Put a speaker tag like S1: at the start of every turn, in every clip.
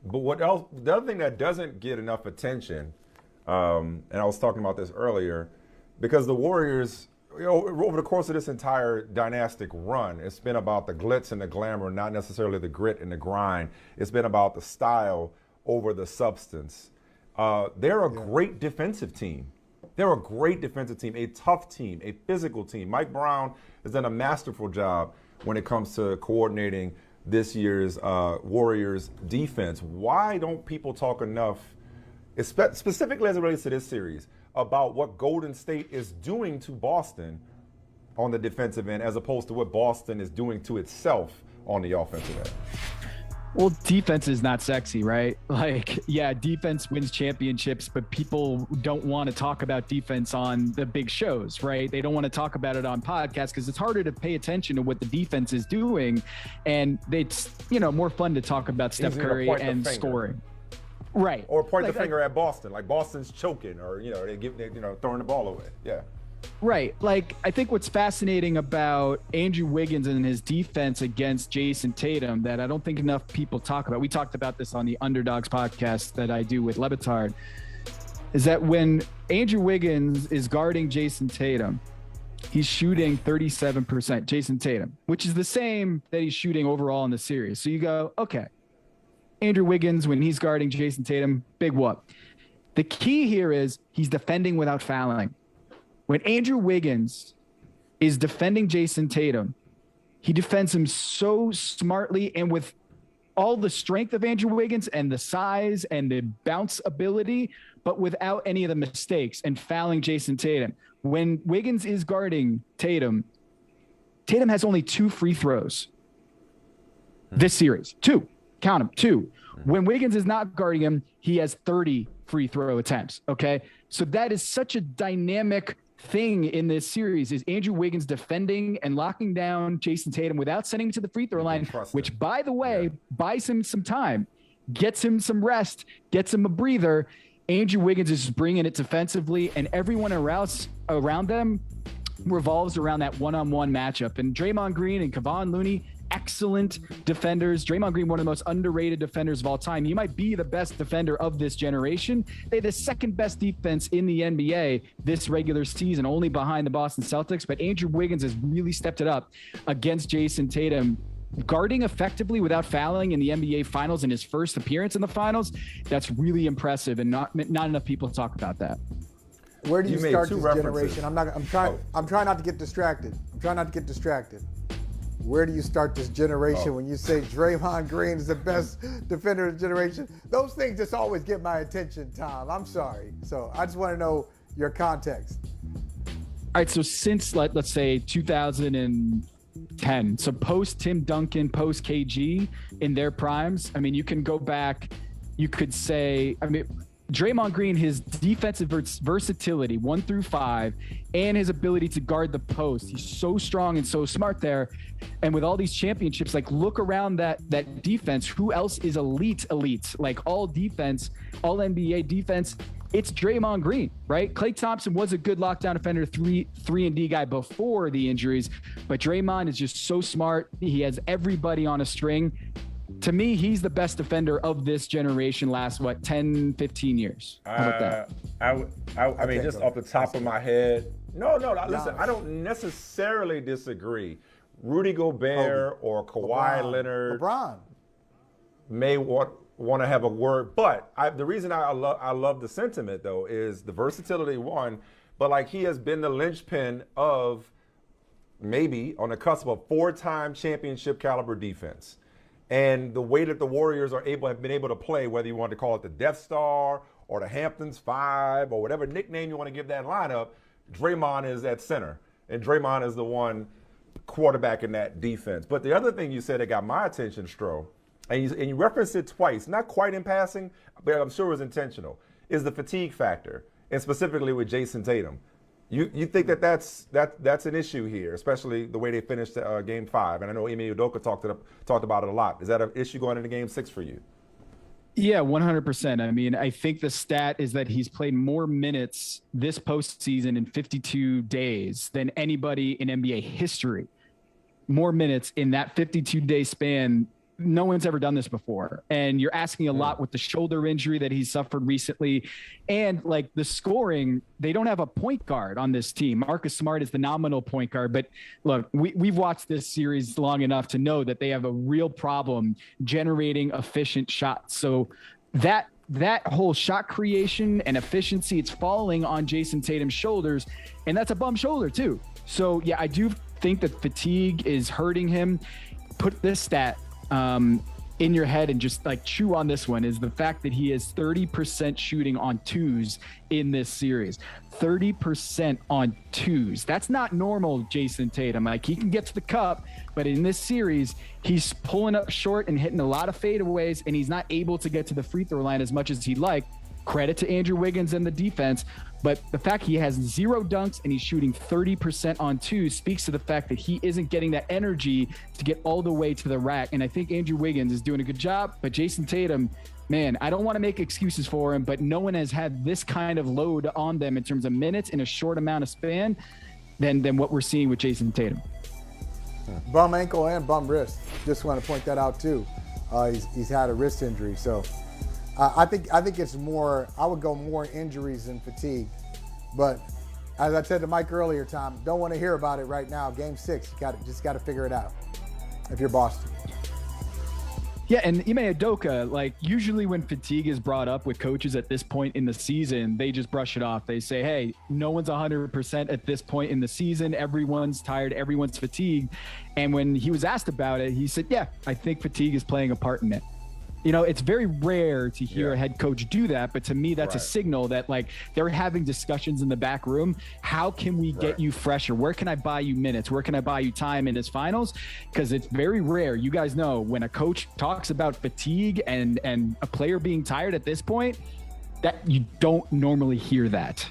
S1: But what else? The other thing that doesn't get enough attention, and I was talking about this earlier, because the Warriors, over the course of this entire dynastic run, it's been about the glitz and the glamour, not necessarily the grit and the grind. It's been about the style over the substance. They're a great defensive team. They're a great defensive team, a tough team, a physical team. Mike Brown has done a masterful job when it comes to coordinating this year's Warriors defense. Why don't people talk enough, specifically as it relates to this series, about what Golden State is doing to Boston on the defensive end as opposed to what Boston is doing to itself on the offensive end?
S2: Well, defense is not sexy, right? Like, yeah, defense wins championships, but people don't want to talk about defense on the big shows, right? They don't want to talk about it on podcasts because it's harder to pay attention to what the defense is doing. And it's, more fun to talk about Steph Curry and scoring. Right.
S1: Or point the finger at Boston, like Boston's choking or, throwing the ball away. Yeah.
S2: Right. Like, I think what's fascinating about Andrew Wiggins and his defense against Jason Tatum that I don't think enough people talk about, we talked about this on the Underdogs podcast that I do with Levitard, is that when Andrew Wiggins is guarding Jason Tatum, he's shooting 37%, Jason Tatum, which is the same that he's shooting overall in the series. So you go, okay, Andrew Wiggins, when he's guarding Jason Tatum, big whoop. The key here is he's defending without fouling. When Andrew Wiggins is defending Jason Tatum, he defends him so smartly and with all the strength of Andrew Wiggins and the size and the bounce ability, but without any of the mistakes and fouling Jason Tatum. When Wiggins is guarding Tatum, Tatum has only 2 free throws this series. 2. Count them, 2. When Wiggins is not guarding him, he has 30 free throw attempts, okay? So that is such a dynamic thing in this series is Andrew Wiggins defending and locking down Jason Tatum without sending him to the free throw line, which, by the way, buys him some time, gets him some rest, gets him a breather. Andrew Wiggins is bringing it defensively, and everyone around them revolves around that one-on-one matchup. And Draymond Green and Kevon Looney, excellent defenders. Draymond Green, one of the most underrated defenders of all time. He might be the best defender of this generation. They have the second best defense in the NBA this regular season, only behind the Boston Celtics. But Andrew Wiggins has really stepped it up against Jason Tatum, guarding effectively without fouling in the NBA Finals in his first appearance in the Finals. That's really impressive, and not enough people talk about that.
S3: Where do you start this generation? I'm trying not to get distracted. Where do you start this generation when you say Draymond Green is the best defender of the generation? Those things just always get my attention, Tom. I'm sorry. So I just want to know your context.
S2: All right, so since, let's say, 2010, so post Tim Duncan, post KG in their primes, I mean, you can go back, you could say, Draymond Green, his defensive versatility, 1 through 5, and his ability to guard the post. He's so strong and so smart there. And with all these championships, like, look around that defense. Who else is elite? Like, all defense, all NBA defense, it's Draymond Green, right? Klay Thompson was a good lockdown defender, 3-and-D guy before the injuries. But Draymond is just so smart. He has everybody on a string. To me, he's the best defender of this generation last, 10, 15 years. How about that?
S1: I mean, just off the top of my head, no, listen, I don't necessarily disagree. Rudy Gobert or Kawhi Leonard may want to have a word, but the reason I love the sentiment, though, is the versatility, one, but like, he has been the linchpin of maybe on the cusp of 4-time championship caliber defense. And the way that the Warriors have been able to play, whether you want to call it the Death Star or the Hamptons 5 or whatever nickname you want to give that lineup, Draymond is at center. And Draymond is the one quarterbacking that defense. But the other thing you said that got my attention, Stro, and you referenced it twice, not quite in passing, but I'm sure it was intentional, is the fatigue factor, and specifically with Jason Tatum. You think that's an issue here, especially the way they finished Game 5, and I know Ime Udoka talked about it a lot. Is that an issue going into Game 6 for you?
S2: Yeah, 100%. I mean, I think the stat is that he's played more minutes this postseason in 52 days than anybody in NBA history. More minutes in that 52-day span no one's ever done this before. And you're asking a lot with the shoulder injury that he suffered recently. And like the scoring, they don't have a point guard on this team. Marcus Smart is the nominal point guard. But look, we've watched this series long enough to know that they have a real problem generating efficient shots. So that whole shot creation and efficiency, it's falling on Jason Tatum's shoulders. And that's a bum shoulder too. So yeah, I do think that fatigue is hurting him. Put this stat in your head and just like chew on this one, is the fact that he is 30% shooting on twos in this series. 30% on twos. That's not normal, Jason Tatum. Like, he can get to the cup, but in this series, he's pulling up short and hitting a lot of fadeaways, and he's not able to get to the free throw line as much as he'd like. Credit to Andrew Wiggins and the defense, but the fact he has 0 dunks and he's shooting 30% on twos speaks to the fact that he isn't getting that energy to get all the way to the rack. And I think Andrew Wiggins is doing a good job, but Jason Tatum, man, I don't want to make excuses for him, but no one has had this kind of load on them in terms of minutes in a short amount of span than what we're seeing with Jason Tatum.
S3: Bum ankle and bum wrist. Just want to point that out too. He's had a wrist injury, so I think it's more. I would go more injuries than fatigue, but as I said to Mike earlier, Tom, don't want to hear about it right now. Game 6, you just got to figure it out if you're Boston.
S2: Yeah, and Ime Udoka, like, usually when fatigue is brought up with coaches at this point in the season, they just brush it off. They say, hey, no one's 100% at this point in the season. Everyone's tired. Everyone's fatigued. And when he was asked about it, he said, yeah, I think fatigue is playing a part in it. You know, it's very rare to hear a head coach do that, but to me, that's a signal that, like, they're having discussions in the back room. How can we get you fresher? Where can I buy you minutes? Where can I buy you time in his finals? Because it's very rare. You guys know when a coach talks about fatigue and a player being tired at this point, that you don't normally hear that.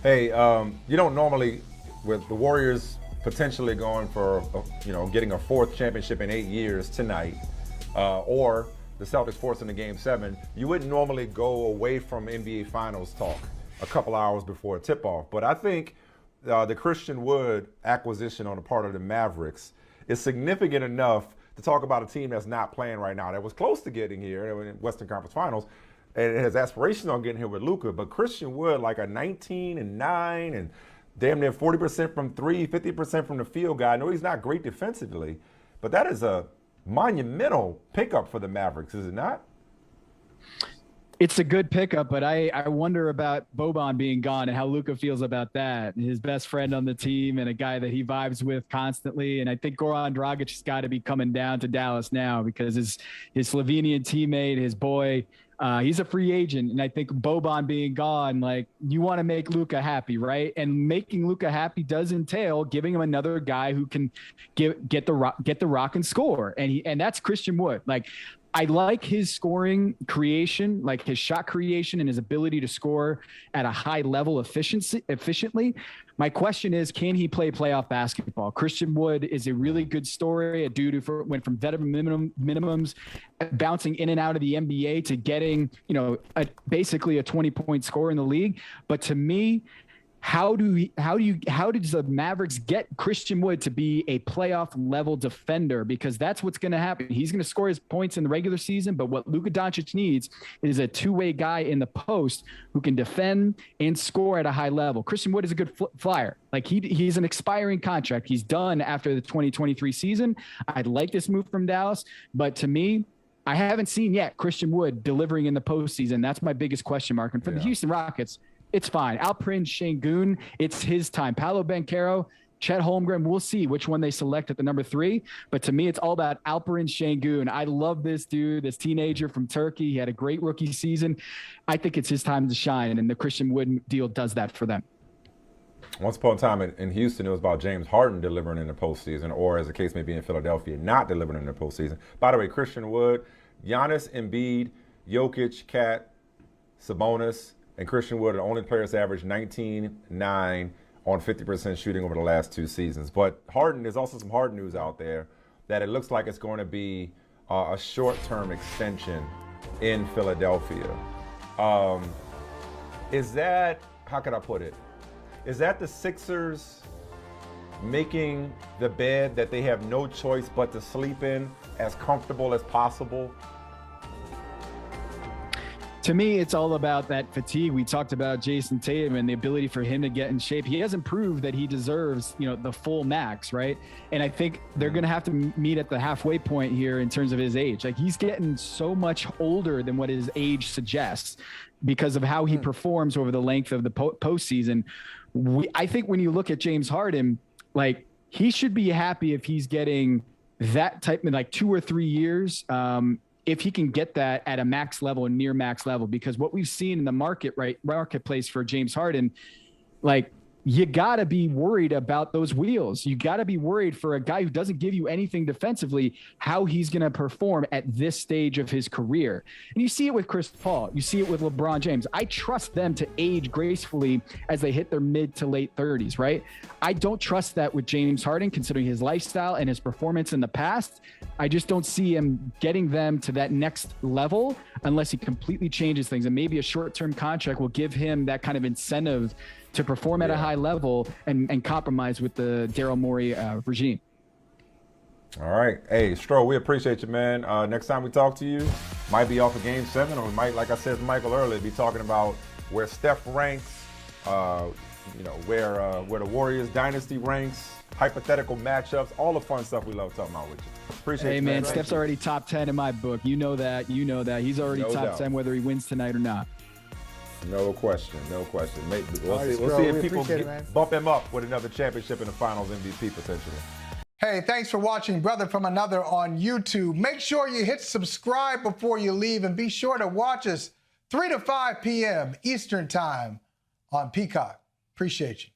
S1: Hey, you don't normally, with the Warriors potentially going for, getting a 4th championship in 8 years tonight, or the Celtics forcing the Game 7, you wouldn't normally go away from NBA Finals talk a couple hours before tip-off. But I think the Christian Wood acquisition on the part of the Mavericks is significant enough to talk about a team that's not playing right now, that was close to getting here in Western Conference Finals, and it has aspirations on getting here with Luka. But Christian Wood, like a 19-9 and damn near 40% from 3, 50% from the field guy. I know he's not great defensively, but that is a monumental pickup for the Mavericks, is it not?
S2: It's a good pickup, but I wonder about Boban being gone and how Luka feels about that. His best friend on the team and a guy that he vibes with constantly. And I think Goran Dragic has got to be coming down to Dallas now because his Slovenian teammate, his boy, he's a free agent. And I think Boban being gone, like, you want to make Luka happy, right? And making Luka happy does entail giving him another guy who can get the rock and score. And that's Christian Wood. Like, I like his scoring creation, like his shot creation and his ability to score at a high level efficiently. My question is, can he play playoff basketball? Christian Wood is a really good story, a dude who went from veteran minimums, bouncing in and out of the NBA to getting, basically a 20-point score in the league. But to me, how does the Mavericks get Christian Wood to be a playoff level defender? Because that's what's going to happen. He's going to score his points in the regular season, but what Luka Doncic needs is a two-way guy in the post who can defend and score at a high level. Christian Wood is a good flyer. Like, he's an expiring contract. He's done after the 2023 season. I'd like this move from Dallas, but to me, I haven't seen yet Christian Wood delivering in the postseason. That's my biggest question mark. And for the Houston Rockets, it's fine. Alperen Şengün, it's his time. Paolo Banchero, Chet Holmgren, we'll see which one they select at the number 3. But to me, it's all about Alperen Şengün. I love this dude, this teenager from Turkey. He had a great rookie season. I think it's his time to shine, and the Christian Wood deal does that for them.
S1: Once upon a time in Houston, it was about James Harden delivering in the postseason, or as the case may be in Philadelphia, not delivering in the postseason. By the way, Christian Wood, Giannis, Embiid, Jokic, Kat, Sabonis, and Christian Wood are the only players to average 19-9 on 50% shooting over the last 2 seasons. But Harden, there's also some Harden news out there that it looks like it's going to be a short-term extension in Philadelphia. Is that, how can I put it? Is that the Sixers making the bed that they have no choice but to sleep in as comfortable as possible?
S2: To me, it's all about that fatigue. We talked about Jason Tatum and the ability for him to get in shape. He hasn't proved that he deserves, the full max, right? And I think they're going to have to meet at the halfway point here in terms of his age. Like, he's getting so much older than what his age suggests because of how he performs over the length of the postseason. I think when you look at James Harden, like, he should be happy if he's getting that type of, like, 2 or 3 years, if he can get that at a max level and near max level, because what we've seen in the marketplace for James Harden, like, you got to be worried about those wheels. You got to be worried for a guy who doesn't give you anything defensively, how he's going to perform at this stage of his career. And you see it with Chris Paul. You see it with LeBron James. I trust them to age gracefully as they hit their mid to late 30s, right? I don't trust that with James Harden, considering his lifestyle and his performance in the past. I just don't see him getting them to that next level unless he completely changes things. And maybe a short-term contract will give him that kind of incentive to perform at a high level and compromise with the Daryl Morey regime.
S1: All right. Hey, Stroh, we appreciate you, man. Next time we talk to you, might be off of Game 7, or we might, like I said to Michael earlier, be talking about where Steph ranks, where the Warriors dynasty ranks, hypothetical matchups, all the fun stuff we love talking about with you. Appreciate you, man.
S2: Hey, man, Steph's already top 10 in my book. You know that. He's already top 10 whether he wins tonight or not.
S1: No question. Maybe we'll see if people bump him up with another championship in the Finals MVP potentially.
S3: Hey, thanks for watching Brother from Another on YouTube. Make sure you hit subscribe before you leave, and be sure to watch us 3 to 5 p.m. Eastern Time on Peacock. Appreciate you.